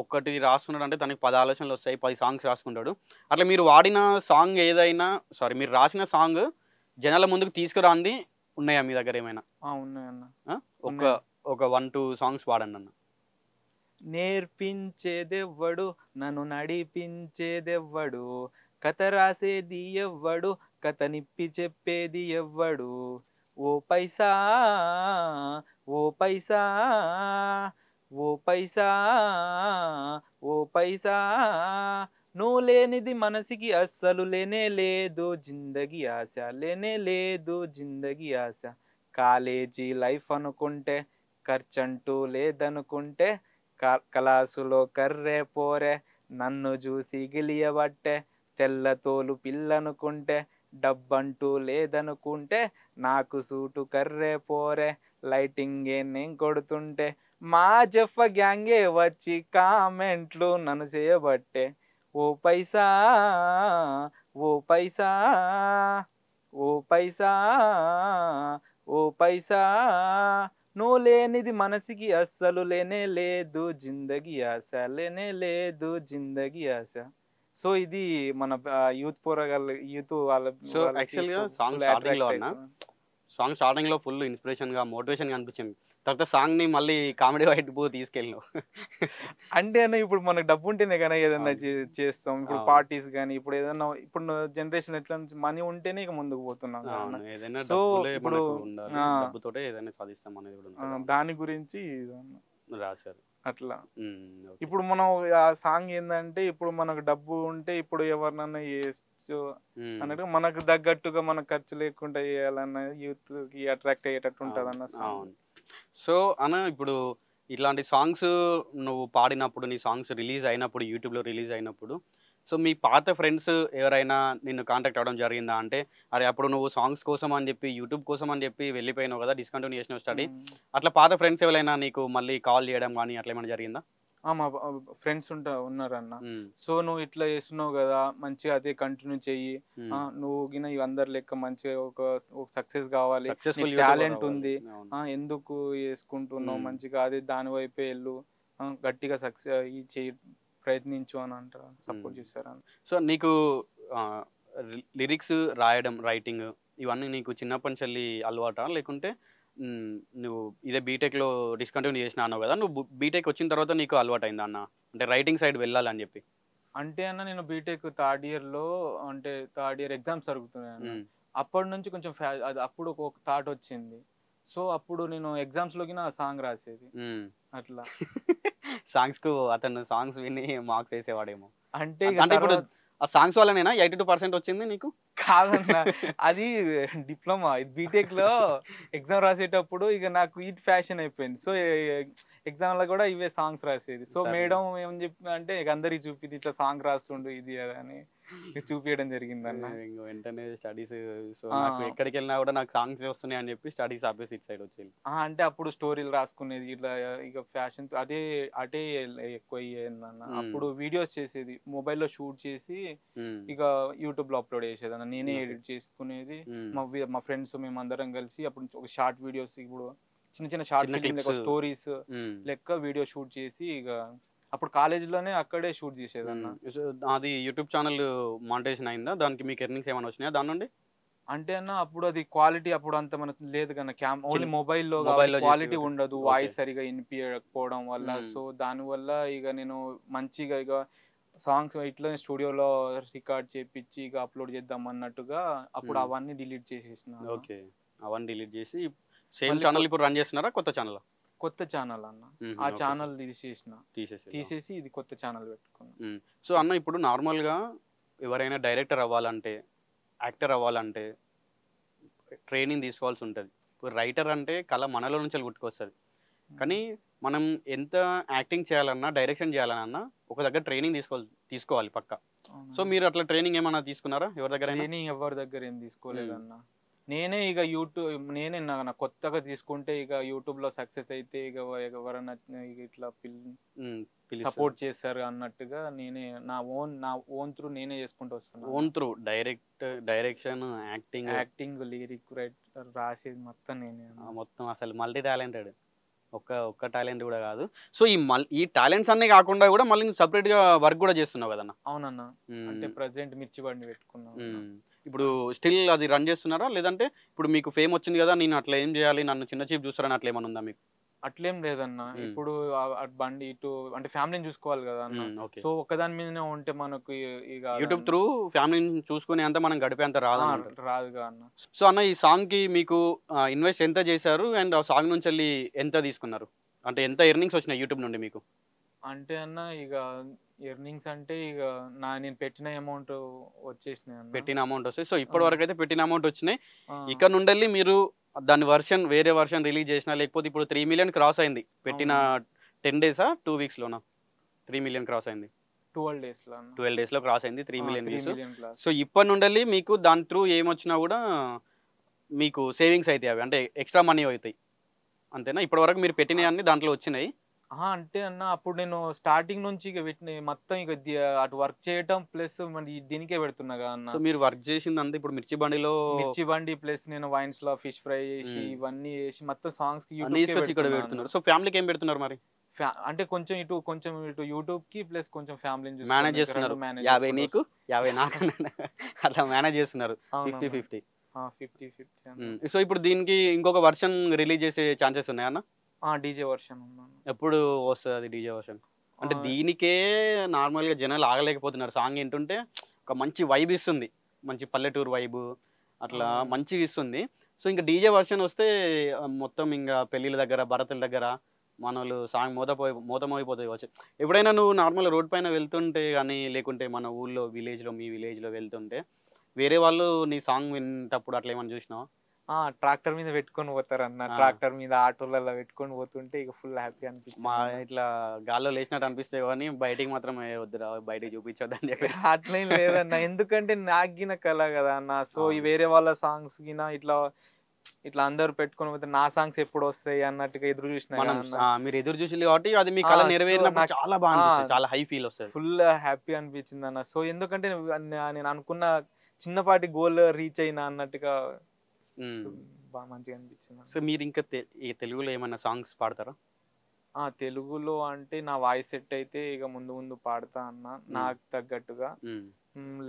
ఒక్కటి రాస్తున్నాడు అంటే తనకి 10 ఆలోచనలు వస్తాయి, 10 సాంగ్స్ రాసుకుంటాడు. అట్లా మీరు వాడిన సాంగ్ ఏదైనా, మీరు రాసిన సాంగ్ జనాల ముందుకు తీసుకురాంది ఉన్నాయా మీ దగ్గర ఏమైనా? ఉన్నాయన్న. ఒక 1-2 సాంగ్స్ పాడండి అన్న. నేర్పించేదెవ్వడు, నన్ను నడిపించేదెవ్వడు, కథ రాసేది ఎవ్వడు, కథ నిప్పి చెప్పేది ఎవ్వడు. ఓ పైసా ఓ పైసా ఓ పైసా ఓ పైసా, నువ్వు లేనిది మనసుకి అస్సలు లేనే లేదు, జిందగీ ఆశ లేనే లేదు, జిందగీ ఆశ. కాలేజీ లైఫ్ అనుకుంటే ఖర్చంటూ లేదనుకుంటే, కలాసులో కర్రే పోరే నన్ను చూసి గిలియబట్టే, తెల్లతోలు పిల్లనుకుంటే డబ్బంటూ లేదనుకుంటే, నాకు సూటు కర్రే పోరే లైటింగే నేను కొడుతుంటే, మా జఫ్ గ్యాంగే వచ్చి కామెంట్లు నన్ను చేయబట్టే. ఓ పైసా ఓ పైసా ఓ పైసా ఓ పైసా, నువ్వు లేనిది మనసుకి అస్సలు లేనే లేదు, జిందగీ ఆశ లేనే లేదు, జిందగీ ఆశ. సో ఇది మన యూత్ పోరగాళ్ళు, యూత్ వాళ్ళ. సో యాక్చువల్గా సాంగ్ స్టార్టింగ్ లో ఫుల్ ఇన్స్పిరేషన్ గా మోటివేషన్ గా అనిపించింది. తర్వాత సాంగ్ ని మళ్ళీ కామెడీ వైపు తీసుకెళ్ళినావు. అంటే అన్న ఇప్పుడు మనకు డబ్బు ఉంటేనే కానీ ఏదైనా చేస్తాం. ఇప్పుడు పార్టీస్ కానీ, ఇప్పుడు ఏదైనా, ఇప్పుడు జనరేషన్ ఎట్లా మనీ ఉంటేనే ఇక ముందుకు పోతున్నాం. సో ఇప్పుడు సాధిస్తాం అనేది దాని గురించి రాశారు. అట్లా. ఓకే. ఇప్పుడు మనం ఆ సాంగ్ ఏందంటే ఇప్పుడు మనకు డబ్బు ఉంటే ఇప్పుడు ఎవరినన్నా చేయొచ్చు అన్నట్టుగా మనకు తగ్గట్టుగా మన ఖర్చు లేకుండా చేయాలన్న యూత్ కి అట్రాక్ట్ అయ్యేటట్టు ఉంటది అన్న సాంగ్. అవును. సో అన్న ఇప్పుడు ఇట్లాంటి సాంగ్స్ నువ్వు పాడినప్పుడు నీ సాంగ్స్ రిలీజ్ అయినప్పుడు యూట్యూబ్లో రిలీజ్ అయినప్పుడు సో మీ పాత ఫ్రెండ్స్ ఎవరైనా నిన్ను కాంటాక్ట్ అవ్వడం జరిగిందా? అంటే అరే అప్పుడు నువ్వు సాంగ్స్ కోసం అని చెప్పి యూట్యూబ్ కోసం అని చెప్పి వెళ్ళిపోయినావు కదా, డిస్కంటిన్యూ చేసినావు స్టడీ, అట్లా పాత ఫ్రెండ్స్ ఎవరైనా నీకు మళ్ళీ కాల్ చేయడం కానీ అట్లా ఏమైనా జరిగిందా? మా ఫ్రెండ్స్ ఉన్నారన్న. సో నువ్వు ఇట్లా చేస్తున్నావు కదా, మంచిగా అదే కంటిన్యూ చెయ్యి, నువ్వు గిన అందరి లెక్క మంచిగా ఒక సక్సెస్ కావాలి, టాలెంట్ ఉంది, ఎందుకు చేసుకుంటున్నావు, మంచిగా అదే దాని వైపే వెళ్ళు, గట్టిగా సక్సెస్ చెయ్యి, ప్రయత్నించు అని అంటారు, సపోర్ట్ చేస్తారని. సో నీకు లిరిక్స్ రాయడం, రైటింగ్ ఇవన్నీ నీకు చిన్నప్పటి నుంచి అలవాటా, లేకుంటే నువ్వు ఇదే బీటెక్లో డిస్కంటిన్యూ చేసిన అన్నావు కదా, నువ్వు బీటెక్ వచ్చిన తర్వాత నీకు అలవాటు అయిందా అన్న, అంటే రైటింగ్ సైడ్ వెళ్ళాలని చెప్పి? అంటే అన్న నేను బీటెక్ థర్డ్ ఇయర్ ఎగ్జామ్స్ జరుగుతున్నాయి, అప్పటి నుంచి కొంచెం అది అప్పుడు ఒక థాట్ వచ్చింది. సో అప్పుడు నేను ఎగ్జామ్స్ లోకి నా సాంగ్ రాసేది అట్లా. సాంగ్స్ కు అతను సాంగ్స్ విని మార్క్స్ వేసేవాడేమో. అంటే ఇప్పుడు ఆ సాంగ్స్ వల్లనేనా 82% వచ్చింది నీకు? కాదన్నా, అది డిప్లొమా. బీటెక్ లో ఎగ్జామ్ రాసేటప్పుడు ఇక నాకు ఈ ఫ్యాషన్ అయిపోయింది. సో ఎగ్జామ్ లో కూడా ఇవే సాంగ్స్ రాసేది. సో మేడం ఏం చెప్పి అంటే ఇక అందరికి చూపి ఇట్లా సాంగ్ రాస్తుండు ఇది అని చూపించడం జరిగింది అన్న. వెంటనే స్టడీస్, సో నాకు ఎక్కడికి వెళ్ళినా కూడా నాకు సాంగ్స్ వస్తున్నాయి అని చెప్పి స్టడీస్ ఆపేసి ఇటు సైడ్ వచ్చేది. అంటే అప్పుడు స్టోరీలు రాసుకునేది ఇట్లా, ఇక ఫ్యాషన్ అటే ఎక్కువ అయ్యేదన్న. అప్పుడు వీడియోస్ చేసేది, మొబైల్లో షూట్ చేసి ఇక యూట్యూబ్ లో అప్లోడ్ చేసేది అన్న. నేనే ఎడిట్ చేసుకునేది, మా ఫ్రెండ్స్ మేము అందరం కలిసి అప్పుడు ఒక షార్ట్ వీడియోస్, ఇప్పుడు చిన్న చిన్న షార్ట్ ఫిల్మ్ లెక్క స్టోరీస్ లెక్క వీడియో షూట్ చేసి ఇక అప్పుడు కాలేజీలోనే అక్కడే షూట్ చేసేదన్న. అది యూట్యూబ్ ఛానల్ మానిటైజేషన్ అయిందా? దానికి మీకు ఎర్నింగ్స్ ఏమైనా వచ్చినాయా దాని నుండి? అంటే అన్న అప్పుడు అది క్వాలిటీ అప్పుడు అంత మనకు లేదు కన్నా, ఓన్లీ మొబైల్లో క్వాలిటీ ఉండదు, వాయిస్ సరిగా వినిపించకపోవడం వల్ల. సో దానివల్ల ఇక నేను మంచిగా ఇక సాంగ్స్ ఇట్లా స్టూడియోలో రికార్డ్ చేపించి ఇక అప్లోడ్ చేద్దాం అన్నట్టుగా అప్పుడు అవన్నీ డిలీట్ చేసేసిన. ఓకే, అవన్నీ డిలీట్ చేసి సేమ్ ఛానల్ ఇప్పుడు రన్ చేస్తున్నారా? కొత్త ఛానల్? కొత్త ఛానల్ అన్న. ఆ ఛానల్ తీసేసి ఇది కొత్త ఛానల్ పెట్టుకున్నా. సో అన్న ఇప్పుడు నార్మల్గా ఎవరైనా డైరెక్టర్ అవ్వాలంటే, యాక్టర్ అవ్వాలంటే ట్రైనింగ్ తీసుకోవాల్సి ఉంటుంది. ఇప్పుడు రైటర్ అంటే కళ మనలో నుంచి గుర్తుకొస్తుంది, కానీ మనం ఎంత యాక్టింగ్ చేయాలన్నా, డైరెక్షన్ చేయాలన్నా ఒక దగ్గర ట్రైనింగ్ తీసుకోవాలి పక్క. సో మీరు అట్లా ట్రైనింగ్ ఏమైనా తీసుకున్నారా ఎవరి దగ్గర? ట్రైనింగ్ ఎవరి దగ్గర ఏం తీసుకోలేదన్న. నేనే ఇక నేనే నా కొత్తగా తీసుకుంటే ఇక యూట్యూబ్ లో సక్సెస్ అయితే ఇక ఎవరన్నా ఇట్లా సపోర్ట్ చేస్తారు అన్నట్టుగా నేనే నా ఓన్ త్రూ నేనే చేసుకుంటూ వస్తున్నాను. Own through direction, acting, lyric writer, రాసేది మొత్తం నేనే. మొత్తం అసలు మల్టీ టాలెంటెడ్, ఒక్క టాలెంట్ కూడా కాదు. సో ఈ టాలెంట్స్ అన్నీ కాకుండా కూడా మళ్ళీ సపరేట్ గా వర్క్ కూడా చేస్తున్నావు కదన్న? అవునన్నా. అంటే ప్రెసెంట్ మిర్చి బండి పెట్టుకున్నాను. ఇప్పుడు స్టిల్ అది రన్ చేస్తున్నారా, లేదంటే ఇప్పుడు మీకు ఫేమ్ వచ్చింది కదా నేను అట్లా ఏం చేయాలి, నన్ను చిన్న చీప్ చూస్తారని అట్లా ఏమైనా ఉందా మీకు? అట్లేం లేదన్న. ఇప్పుడు బండి ఇటు అంటే ఫ్యామిలీని చూసుకోవాలి కదా అన్న. సో ఒక్కదాని మీదనే ఉంటే మనకు ఇక యూట్యూబ్ త్రూ ఫ్యామిలీని చూసుకునే అంత మనం గడిపేంత రాదుగా అన్న. సో అన్న ఈ సాంగ్ కి మీకు ఇన్వెస్ట్ ఎంత చేశారు, అండ్ ఆ సాంగ్ నుంచి వెళ్ళి ఎంత తీసుకున్నారు, అంటే ఎంత ఎర్నింగ్స్ వచ్చినాయి యూట్యూబ్ నుండి మీకు? అంటే అన్న ఇక ఎర్నింగ్స్ అంటే ఇక నేను పెట్టిన అమౌంట్ వచ్చేసినాయి. పెట్టిన అమౌంట్ వస్తాయి. సో ఇప్పటి వరకు అయితే పెట్టిన అమౌంట్ వచ్చినాయి. ఇక్కడ నుండి మీరు దాని వేరే వర్షన్ రిలీజ్ చేసినా, లేకపోతే ఇప్పుడు 3 million క్రాస్ అయింది పెట్టిన 10 days 2 weeks లోనా 3 million క్రాస్ అయింది? 12 days లో క్రాస్ అయింది 3 million వ్యూస్. సో ఇప్పటి నుండి మీకు దాని త్రూ ఏమొచ్చినా కూడా మీకు సేవింగ్స్ అవుతాయి, అవి అంటే ఎక్స్ట్రా మనీ అవుతాయి అంతేనా? ఇప్పటి వరకు మీరు పెట్టినవి అన్ని దాంట్లో వచ్చినాయి? అంటే అన్న అప్పుడు నేను స్టార్టింగ్ నుంచి ఇక పెట్టిన మొత్తం ఇక అటు వర్క్ చేయటం ప్లస్ మరి దీనికే పెడుతున్నా అన్న. సో మీరు వర్క్ చేసింది అంతా ఇప్పుడు మిర్చి బండి ప్లస్ నేను వైన్స్ లో ఫిష్ ఫ్రై చేసి ఇవన్నీ చేసి మొత్తం సాంగ్స్ కి ఇక్కడ పెడుతున్నారు. సో ఫ్యామిలీకి ఏం పెడుతున్నారు మరి? అంటే కొంచెం ఇటు యూట్యూబ్ కి ప్లస్ కొంచెం ఫ్యామిలీని మేనేజ్ చేస్తున్నారు. 50 నీకు 50 నాకు అట్లా మేనేజ్ చేస్తున్నారు 50-50. సో ఇప్పుడు దీనికి ఇంకొక వర్షన్ రిలీజ్ చేసే ఛాన్సెస్ ఉన్నాయా అన్న? డీజే వర్షన్ ఎప్పుడు వస్తుంది అది డీజే వర్షన్? అంటే దీనికే నార్మల్గా జనాలు ఆగలేకపోతున్నారు. సాంగ్ ఏంటంటే ఒక మంచి వైబ్ ఇస్తుంది, మంచి పల్లెటూరు వైబ్ అట్లా మంచిగా ఇస్తుంది. సో ఇంకా డీజే వర్షన్ వస్తే మొత్తం ఇంకా పెళ్ళిళ్ళ దగ్గర, భరతుల దగ్గర మన వాళ్ళు సాంగ్ మోతమైపోతుంది వచ్చి. ఎప్పుడైనా నువ్వు నార్మల్ రోడ్ పైన వెళ్తుంటే కానీ లేకుంటే మన ఊళ్ళో మీ విలేజ్లో వెళ్తుంటే వేరే వాళ్ళు నీ సాంగ్ వింటప్పుడు అట్లా ఏమైనా చూసినావా? ట్రాక్టర్ మీద పెట్టుకొని పోతారు అన్న, ట్రాక్టర్ మీద ఆటోలలో పెట్టుకొని పోతుంటే ఇక ఫుల్ హ్యాపీ అనిపించింది. మా ఇట్లా గాల్లో లేచినట్టు అనిపిస్తే కానీ బయటికి మాత్రం వద్దురా, బయటికి చూపించొద్దు అని చెప్పి. అట్లేం లేదన్న, ఎందుకంటే నాకు గిన కల కదా అన్న. సో ఈ వేరే వాళ్ళ సాంగ్స్ గిన ఇట్లా అందరు పెట్టుకొని పోతే నా సాంగ్స్ ఎప్పుడు వస్తాయి అన్నట్టుగా ఎదురు చూసిన. మీరు ఎదురు చూసి కాబట్టి అది మీ కళ నెరవేరినప్పుడు చాలా బాగా, చాలా హై ఫీల్ వస్తుంది, ఫుల్ హ్యాపీ అనిపించింది అన్న. సో ఎందుకంటే నేను అనుకున్న చిన్నపాటి గోల్ రీచ్ అయినా అన్నట్టుగా బాగా మంచిగా అనిపించింది. సో మీరు ఇంకా తెలుగులో ఏమైనా సాంగ్స్ పాడతారా? తెలుగులో అంటే నా వాయిస్ సెట్ అయితే ఇక ముందు పాడతా అన్న, నాకు తగ్గట్టుగా.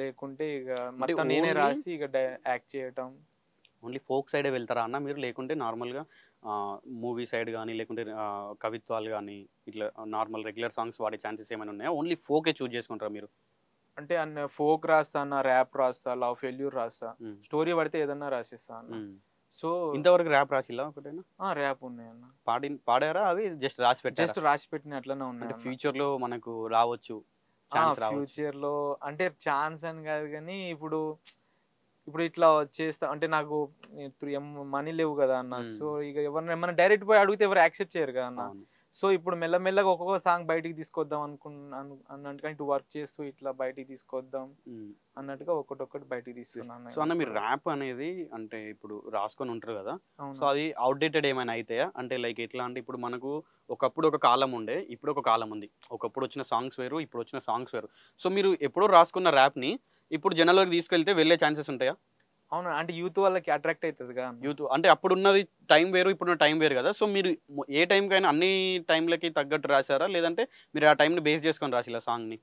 లేకుంటే ఇక మొత్తం నేనే రాసి ఇక యాక్ట్ చేయటం. ఓన్లీ ఫోక్ సైడే వెళ్తారా అన్న మీరు, లేకుంటే నార్మల్గా మూవీ సైడ్ కానీ లేకుంటే కవిత్వాలు కానీ ఇట్లా నార్మల్ రెగ్యులర్ సాంగ్స్ వాడే ఛాన్సెస్ ఏమైనా ఉన్నాయా? ఓన్లీ ఫోకే చూస్ చేసుకుంటారా మీరు? అంటే ఫోక్ రాస్తా అన్న, ర్యాప్ రాస్తా, లవ్ ఫెయిల్యూర్ రాస్తా, స్టోరీ పడితే ఏదన్నా రాసిస్తా అన్న. సో ఇంతవరకు ర్యాప్ రాసిలా ఒకటేనా? ర్యాప్ ఉన్నాయి అన్న. పాడారా అవి? జస్ట్ రాసి పెట్టిన అట్లనే ఉన్నాయి. ఫ్యూచర్ లో మనకు రావచ్చు, ఫ్యూచర్ లో అంటే ఛాన్స్ అని కాదు కానీ ఇప్పుడు ఇట్లా చేస్తా అంటే నాకు మనీ లేవు కదా అన్న. సో ఇక ఎవరిని ఏమన్నా డైరెక్ట్ పోయి అడిగితే ఎవరు యాక్సెప్ట్ చేయరు కదా అన్న. సో ఇప్పుడు మెల్లమెల్లగా ఒక్కొక్క సాంగ్ బయటికి తీసుకొద్దాం అన్నట్టుగా ఇటు వర్క్ చేస్తూ ఇట్లా బయటికి తీసుకొద్దాం అన్నట్టుగా ఒక్కటి బయటికి తీసుకున్నాను. సో అన్న మీరు ర్యాప్ అనేది అంటే ఇప్పుడు రాసుకొని ఉంటారు కదా, సో అది అవుట్డేటెడ్ ఏమైనా అయితాయా? అంటే లైక్ ఎట్లా అంటే ఇప్పుడు మనకు ఒకప్పుడు ఒక కాలం ఉండే, ఇప్పుడు ఒక కాలం ఉంది. ఒకప్పుడు వచ్చిన సాంగ్స్ వేరు, ఇప్పుడు వచ్చిన సాంగ్స్ వేరు. సో మీరు ఎప్పుడో రాసుకున్న ర్యాప్ని ఇప్పుడు జనాల్లోకి తీసుకెళ్తే వెళ్ళే ఛాన్సెస్ ఉంటాయా? అవును, అంటే యూత్ వాళ్ళకి అట్రాక్ట్ అవుతుంది కదా. యూత్ అంటే అప్పుడు ఉన్నది టైం వేరు, ఇప్పుడున్న టైం వేరు కదా. సో మీరు ఏ టైంకైనా అన్ని టైంలకి తగ్గట్టు రాశారా, లేదంటే మీరు ఆ టైంని బేస్ చేసుకొని రాసిలా సాంగ్ని?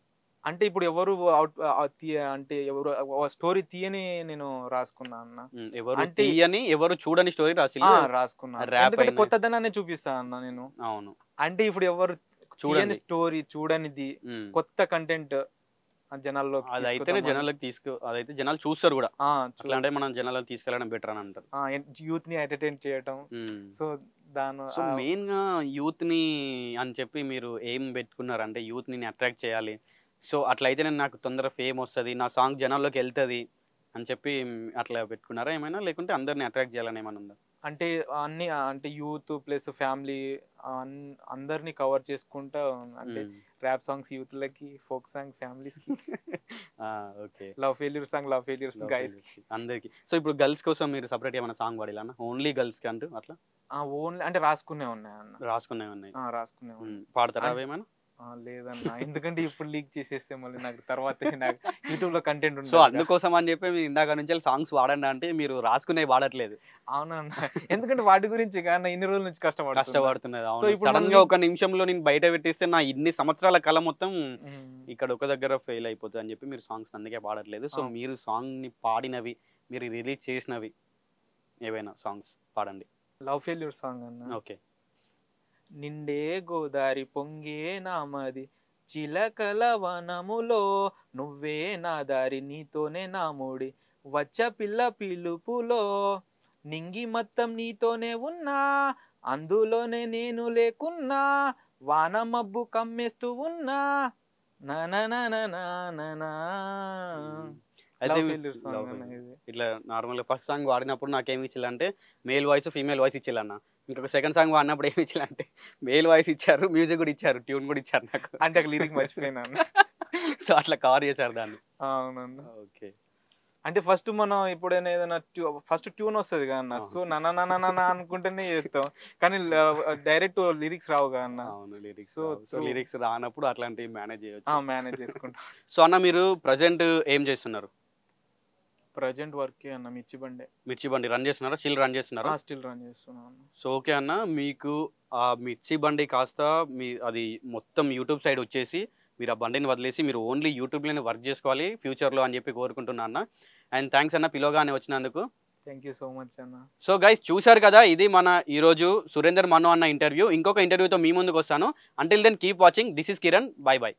అంటే ఇప్పుడు ఎవరు అంటే ఎవరు స్టోరీ తీయని నేను రాసుకున్నా అన్న. ఎవరు తీయని ఎవరు చూడని స్టోరీ రాసుకున్నా, కొత్తదనాన్ని చూపిస్తా అన్న నేను. అవును, అంటే ఇప్పుడు ఎవరు చూడని స్టోరీ, చూడనిది కొత్త కంటెంట్ జనాల్లో అదైతే జనాలు చూస్తారు కూడా. అట్లా అంటే మనం జనాలకు తీసుకెళ్ళడం బెటర్ అని అంటారు, యూత్ ని ఎంటర్టైన్ చేయడం. సో మెయిన్ గా యూత్ ని అని చెప్పి మీరు ఏం పెట్టుకున్నారు అంటే యూత్ ని అట్రాక్ట్ చేయాలి, సో అట్లయితే నాకు తొందర ఫేమ్ వస్తుంది, నా సాంగ్ జనాల్లోకి వెళ్తుంది అని చెప్పి అట్లా పెట్టుకున్నారా ఏమైనా, లేకుంటే అందరిని అట్రాక్ట్ చేయాలని ఏమైనా ఉందా? అంటే అన్ని అంటే యూత్ ప్లస్ ఫ్యామిలీ అందరినీ కవర్ చేసుకుంటా, అంటే ర్యాప్ సాంగ్స్ యూత్ లకి, ఫోక్ సాంగ్ ఫ్యామిలీస్ కి, love failure song love failures guys కి, అందరికి. సో ఇప్పుడు గర్ల్స్ కోసం మీరు సపరేట్ ఏమైనా సాంగ్ పాడాలా అన్న? ఓన్లీ గర్ల్స్ కి అంటూ అట్లా ఓన్లీ అంటే రాసుకునే ఉన్నాయి అన్న. రాసుకునే ఉన్నాయి, పాడతారా అవేమైనా? లేదన్న, ఎందుకంటే ఇప్పుడు లీక్ చేసేస్తే మళ్ళీ నాకు తర్వాత నాకు యూట్యూబ్ లో కంటెంట్ ఉంటుంది. సో అందుకోసం అని చెప్పి మీరు ఇందాక నుంచి సాంగ్స్ వాడండి అంటే మీరు రాసుకునే వాడట్లేదు. అవునన్న, ఎందుకంటే వాటి గురించి కానీ ఇన్ని రోజుల నుంచి కష్టపడుతున్నది. సో ఇప్పుడు సడన్ గా ఒక నిమిషంలో నేను బయట పెట్టేస్తే నా ఇన్ని సంవత్సరాల కళ మొత్తం ఇక్కడ ఒక దగ్గర ఫెయిల్ అయిపోతుంది అని చెప్పి మీరు సాంగ్స్ అందుకే పాడట్లేదు. సో మీరు సాంగ్ ని పాడినవి, మీరు రిలీజ్ చేసినవి ఏవైనా సాంగ్స్ పాడండి. లవ్ ఫెయిల్యూర్ సాంగ్ అన్న. ఓకే. నిండే గోదారి పొంగే నామది, చిలకల వనములో నువ్వే నా దారి, నీతోనే నా మూడి, వచ్చ పిల్ల పిలుపులో నింగి మొత్తం నీతోనే ఉన్నా, అందులోనే నేను లేకున్నా, వాన మబ్బు కమ్మేస్తూ ఉన్నా, అయితే ఇట్లా నార్మల్గా ఫస్ట్ సాంగ్ వాడినప్పుడు నాకేమి ఇచ్చాలంటే మేల్ వాయిస్ ఫీమేల్ వాయిస్ ఇచ్చేయాలన్న. ఇంకొక సెకండ్ సాంగ్ వాడినప్పుడు ఏమి ఇచ్చాలంటే మేల్ వాయిస్ ఇచ్చారు, మ్యూజిక్ కూడా ఇచ్చారు, ట్యూన్ కూడా ఇచ్చారు నాకు. అంటే లిరిక్ మర్చిపోయినా. సో అట్లా కవర్ చేశారు దాన్ని. అవునన్నా. ఓకే. అంటే ఫస్ట్ మనం ఎప్పుడైనా ఏదైనా ఫస్ట్ ట్యూన్ వస్తుంది కదా, సో నన్న అనుకుంటేనే చేస్తాం, కానీ డైరెక్ట్ లిరిక్స్ రావు కదా. సో లిరిక్స్ రానప్పుడు అట్లాంటివి మేనేజ్ చేయొచ్చు, మేనేజ్ చేసుకుంటాం. సో అన్న మీరు ప్రజెంట్ ఏం చేస్తున్నారు? ప్రజెంట్ వర్క్ అన్న మిర్చి బండి రన్ చేస్తున్నారా? స్టిల్ రన్ చేస్తున్నారా? స్టిల్ రన్ చేస్తున్నాను. సో ఓకే అన్న, మీకు ఆ మిర్చి బండి కాస్త అది మొత్తం యూట్యూబ్ సైడ్ వచ్చేసి మీరు ఆ బండిని వదిలేసి మీరు ఓన్లీ యూట్యూబ్లోనే వర్క్ చేసుకోవాలి ఫ్యూచర్లో అని చెప్పి కోరుకుంటున్నా అన్న. అండ్ థ్యాంక్స్ అన్న పిలోగానే వచ్చినందుకు. థ్యాంక్ యూ సో మచ్ అన్న. సో గైస్ చూశారు కదా, ఇది మన ఈరోజు సురేందర్ మను అన్న ఇంటర్వ్యూ. ఇంకొక ఇంటర్వ్యూతో మీ ముందుకు వస్తాను. Until then keep watching. This is Kiran. Bye by.